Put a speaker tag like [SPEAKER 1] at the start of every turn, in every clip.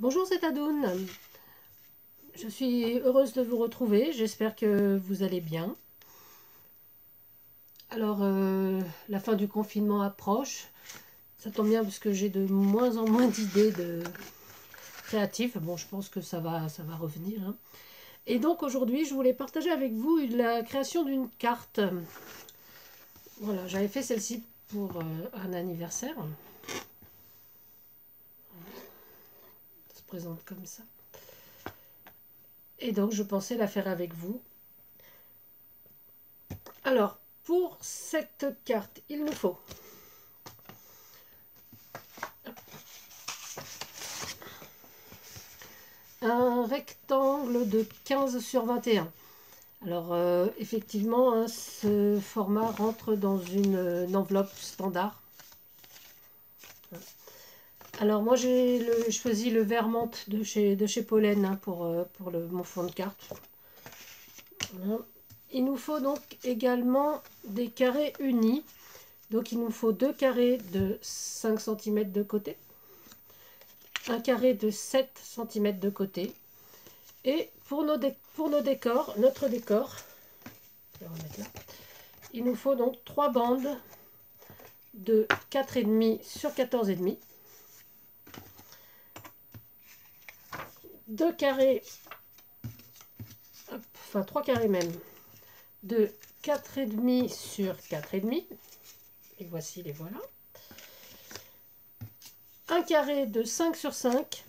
[SPEAKER 1] Bonjour, c'est Adoun. Je suis heureuse de vous retrouver. J'espère que vous allez bien. Alors, la fin du confinement approche. Ça tombe bien parce que j'ai de moins en moins d'idées créatives. Bon, je pense que ça va revenir, hein. Et donc, aujourd'hui, je voulais partager avec vous la création d'une carte. Voilà, j'avais fait celle-ci pour un anniversaire. Ça se présente comme ça. Et donc, je pensais la faire avec vous. Alors, pour cette carte, il nous faut un rectangle de 15 sur 21. Alors, effectivement, hein, ce format rentre dans une enveloppe standard. Alors, moi, j'ai choisi le vert menthe de chez Pollen, hein, pour mon fond de carte. Voilà. Il nous faut donc également des carrés unis. Donc, il nous faut 2 carrés de 5 cm de côté, un carré de 7 cm de côté. Et pour notre décor, je vais remettre là, il nous faut donc 3 bandes de 4,5 sur 14,5. 2 carrés, enfin 3 carrés même, de 4,5 sur 4,5. Et voici les voilà. Un carré de 5 sur 5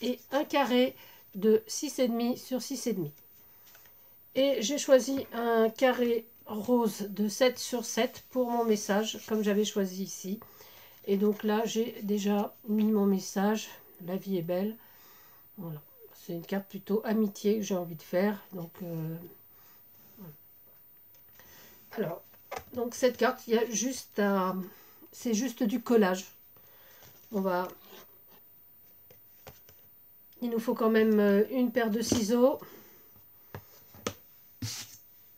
[SPEAKER 1] et un carré de 6,5 sur 6,5. Et j'ai choisi un carré rose de 7 sur 7 pour mon message, comme j'avais choisi ici. Et donc là, j'ai déjà mis mon message. La vie est belle. Voilà. C'est une carte plutôt amitié que j'ai envie de faire. Donc, alors, donc cette carte, il y a juste à... C'est juste du collage. Il nous faut quand même une paire de ciseaux,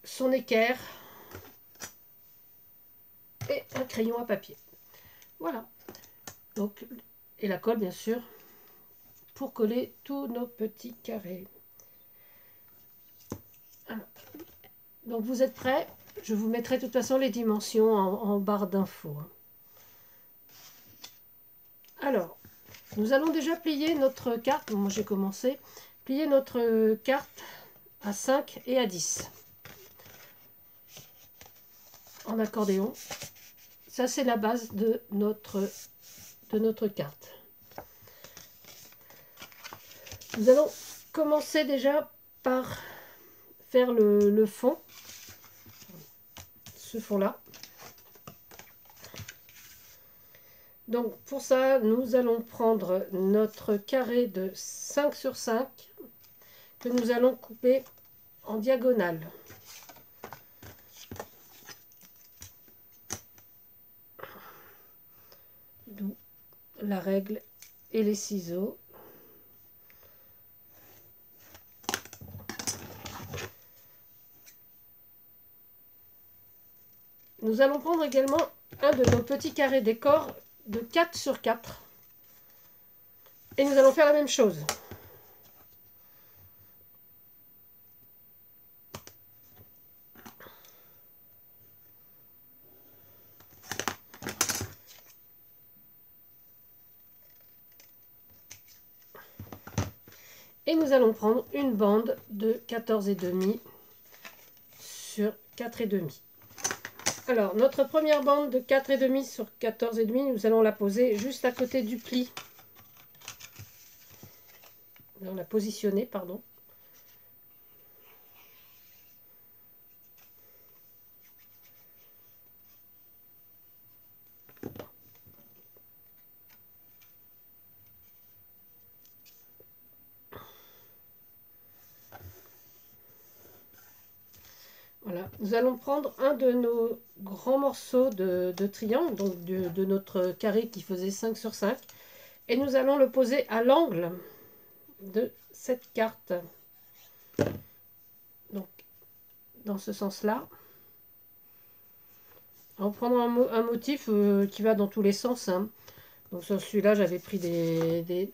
[SPEAKER 1] son équerre et un crayon à papier. Voilà. Donc, et la colle, bien sûr, pour coller tous nos petits carrés. Alors, donc, vous êtes prêts? Je vous mettrai de toute façon les dimensions en barre d'infos. Alors, nous allons déjà plier notre carte. Moi, j'ai commencé. Plier notre carte à 5 et à 10. En accordéon. Ça, c'est la base de notre carte. Nous allons commencer déjà par faire le fond. Ce fond-là. Donc, pour ça, nous allons prendre notre carré de 5 sur 5 que nous allons couper en diagonale. D'où la règle et les ciseaux. Nous allons prendre également un de nos petits carrés décor de 4 sur 4. Et nous allons faire la même chose. Et nous allons prendre une bande de 14,5 sur 4,5. Alors, notre première bande de 4,5 sur 14,5, nous allons la poser juste à côté du pli. Nous allons la positionner, pardon. Voilà, nous allons prendre un de nos grands morceaux de triangle, donc de notre carré qui faisait 5 sur 5, et nous allons le poser à l'angle de cette carte. Donc, dans ce sens-là. En prenant un motif qui va dans tous les sens, hein. Donc sur celui-là, j'avais pris des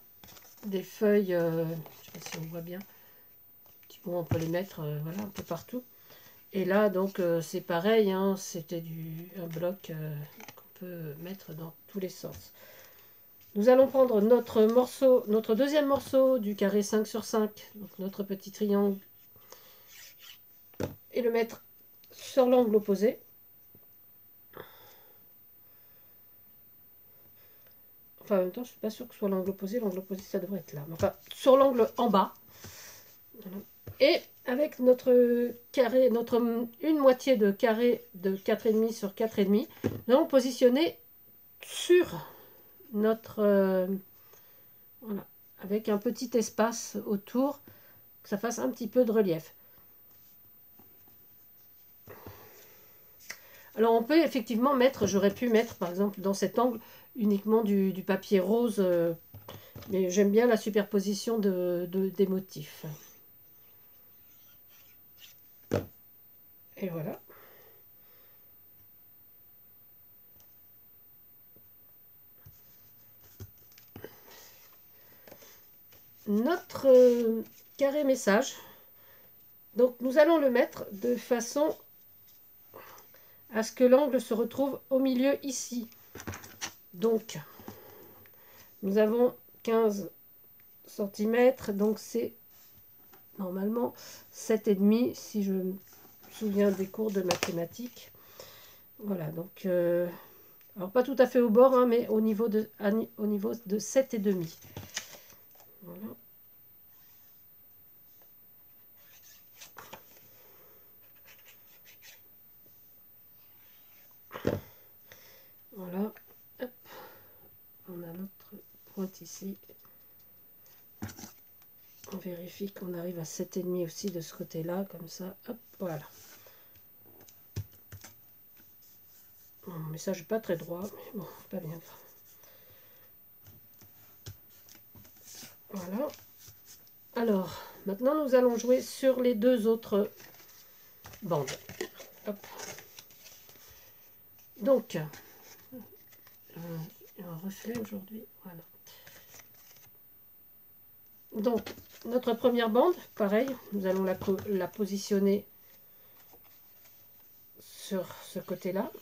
[SPEAKER 1] des feuilles, je ne sais pas si on voit bien, bon, on peut les mettre voilà, un peu partout. Et là, donc, c'est pareil, hein, c'était un bloc qu'on peut mettre dans tous les sens. Nous allons prendre notre morceau, notre deuxième morceau du carré 5 sur 5, donc notre petit triangle, et le mettre sur l'angle opposé. Enfin, en même temps, je ne suis pas sûre que ce soit l'angle opposé. L'angle opposé, ça devrait être là. Enfin, sur l'angle en bas. Voilà. Et avec notre carré, une moitié de carré de 4,5 sur 4,5, nous allons positionner sur notre... voilà, avec un petit espace autour, que ça fasse un petit peu de relief. Alors on peut effectivement mettre, j'aurais pu mettre par exemple dans cet angle uniquement du papier rose, mais j'aime bien la superposition des motifs. Et voilà. Notre carré message, donc nous allons le mettre de façon à ce que l'angle se retrouve au milieu ici. Donc, nous avons 15 cm, donc c'est normalement 7,5 si je me souviens des cours de mathématiques. Voilà, donc, alors pas tout à fait au bord, hein, mais au niveau de 7,5. Voilà. Voilà, hop. On a notre pointe ici. On vérifie qu'on arrive à 7,5 aussi de ce côté-là, comme ça, hop, voilà. Bon, mais ça, j'ai pas très droit, mais bon, pas bien grave. Voilà. Alors, maintenant, nous allons jouer sur les deux autres bandes. Hop. Donc, un reflet aujourd'hui, voilà. Donc, notre première bande, pareil, nous allons la positionner sur ce côté-là.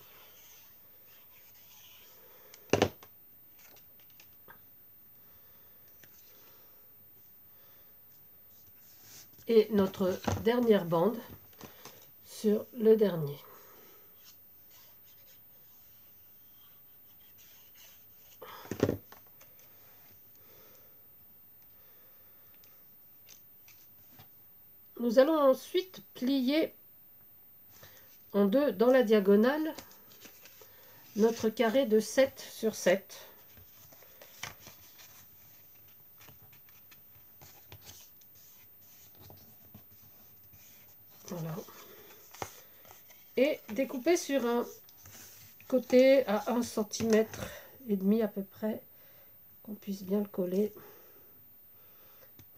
[SPEAKER 1] Et notre dernière bande sur le dernier. Nous allons ensuite plier en deux dans la diagonale notre carré de 7 sur 7. Voilà. Et découper sur un côté à 1,5 cm à peu près, qu'on puisse bien le coller.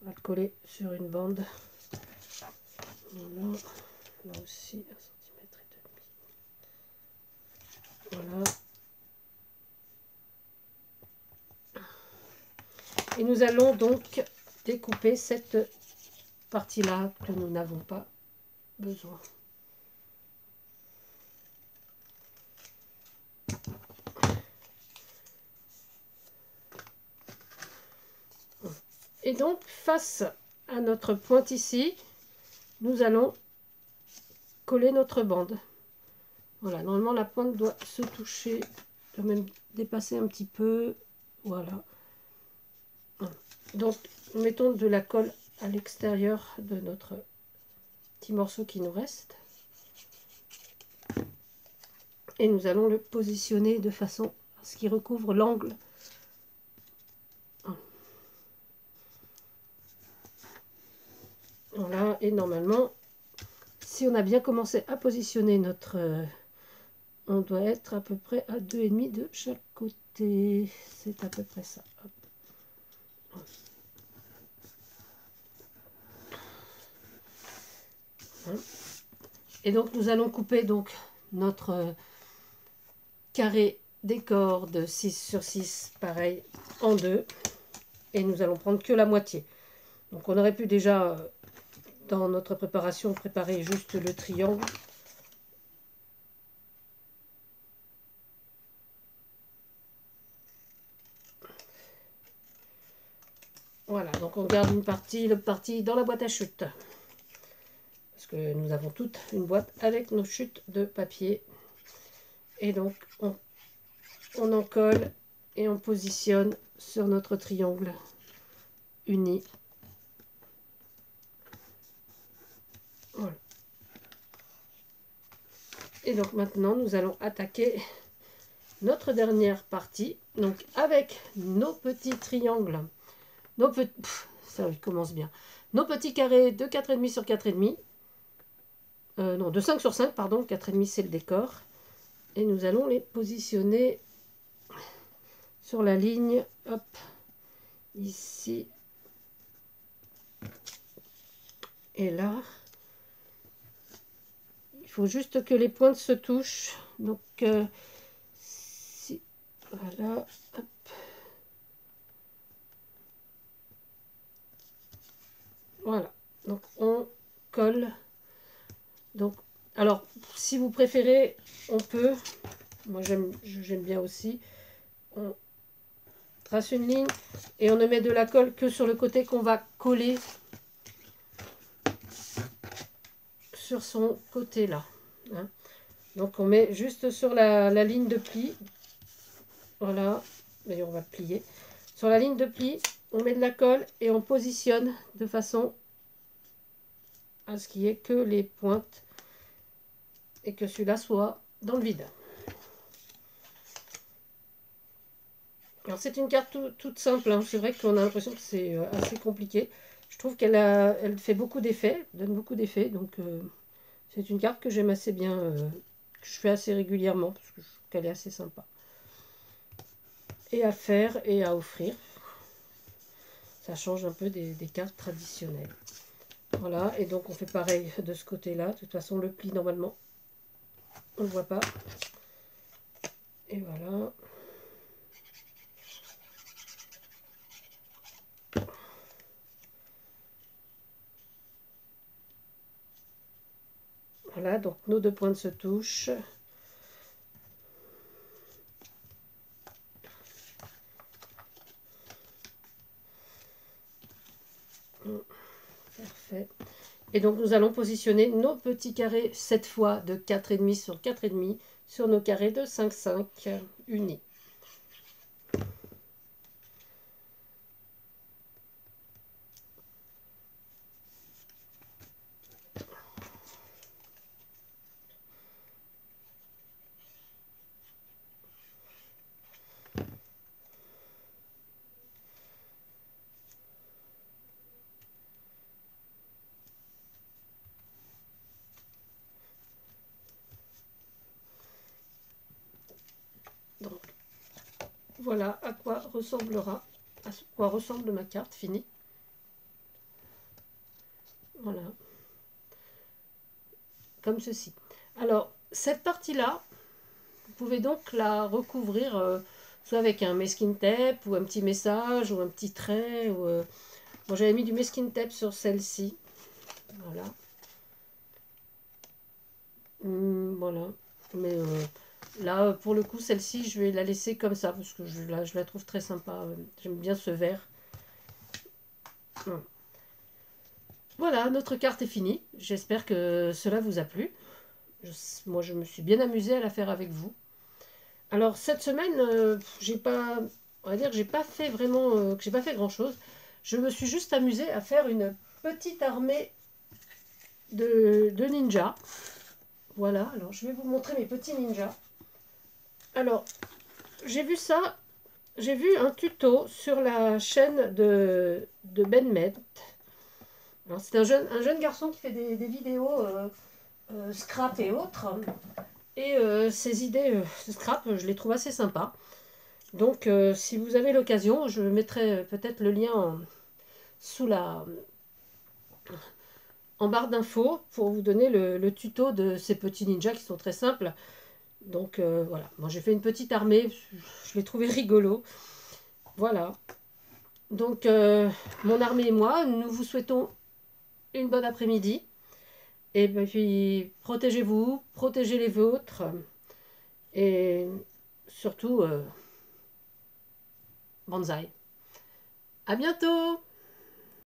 [SPEAKER 1] On va le coller sur une bande. Voilà. Là aussi 1,5 cm. Voilà. Et nous allons donc découper cette partie-là que nous n'avons pas besoin. Et donc, face à notre pointe ici, nous allons coller notre bande. Voilà, normalement la pointe doit se toucher, doit même dépasser un petit peu. Voilà. Donc, mettons de la colle à l'extérieur de notre petit morceau qui nous reste. Et nous allons le positionner de façon à ce qu'il recouvre l'angle. Voilà, et normalement, si on a bien commencé à positionner notre... on doit être à peu près à 2,5 de chaque côté. C'est à peu près ça. Hop. Et donc nous allons couper donc notre carré décor de 6 sur 6, pareil, en deux. et nous allons prendre que la moitié. Donc on aurait pu déjà, dans notre préparation, préparer juste le triangle. Voilà, donc on garde une partie, l'autre partie dans la boîte à chutes. Parce que nous avons toute une boîte avec nos chutes de papier. Et donc on en colle et on positionne sur notre triangle uni. Voilà. Et donc maintenant nous allons attaquer notre dernière partie. Donc avec nos petits triangles, nos petits, ça commence bien. Nos petits carrés de 4,5 sur 4,5. Non, de 5 sur 5, pardon. 4,5 c'est le décor. Et nous allons les positionner sur la ligne, hop, ici et là. Il faut juste que les pointes se touchent. Donc, si, voilà, hop. Voilà, donc on colle. Donc, alors, si vous préférez, on peut, moi j'aime bien aussi, on trace une ligne et on ne met de la colle que sur le côté qu'on va coller sur son côté là. Hein. Donc on met juste sur la ligne de pli, voilà, d'ailleurs on va le plier. Sur la ligne de pli, on met de la colle et on positionne de façon à ce qu'il n'y ait que les pointes et que celui-là soit dans le vide. Alors c'est une carte toute simple, hein. C'est vrai qu'on a l'impression que c'est assez compliqué. Je trouve elle fait beaucoup d'effets, donne beaucoup d'effets, donc c'est une carte que j'aime assez bien, que je fais assez régulièrement parce que je trouve qu'elle est assez sympa. Et à faire et à offrir. Ça change un peu des cartes traditionnelles. Voilà, et donc on fait pareil de ce côté-là. De toute façon, le pli, normalement, on ne le voit pas. Et voilà. Voilà, donc nos deux pointes se touchent. Parfait. Et donc nous allons positionner nos petits carrés cette fois de 4,5 sur 4,5 sur nos carrés de 5,5 unis. Donc voilà à quoi ressemble ma carte finie. Voilà. Comme ceci. Alors, cette partie-là, vous pouvez donc la recouvrir soit avec un masking tape, ou un petit message, ou un petit trait. Ou, bon, j'avais mis du masking tape sur celle-ci. Voilà. Voilà. Mais là, pour le coup, celle-ci, je vais la laisser comme ça, parce que je la trouve très sympa. J'aime bien ce vert. Voilà, notre carte est finie. J'espère que cela vous a plu. Moi, je me suis bien amusée à la faire avec vous. Alors, cette semaine, j'ai pas, on va dire que j'ai pas fait vraiment, que j'ai pas fait grand-chose. Je me suis juste amusée à faire une petite armée de ninjas. Voilà, alors je vais vous montrer mes petits ninjas. Alors, j'ai vu ça, j'ai vu un tuto sur la chaîne de Ben Med. C'est un jeune garçon qui fait des vidéos scrap et autres. Et ces idées scrap, je les trouve assez sympas. Donc, si vous avez l'occasion, je mettrai peut-être le lien en barre d'infos pour vous donner le tuto de ces petits ninjas qui sont très simples. Donc, voilà. Moi, j'ai fait une petite armée. Je l'ai trouvé rigolo. Voilà. Donc, mon armée et moi, nous vous souhaitons une bonne après-midi. Et puis, protégez-vous, protégez les vôtres. Et surtout, bonsaï. À bientôt!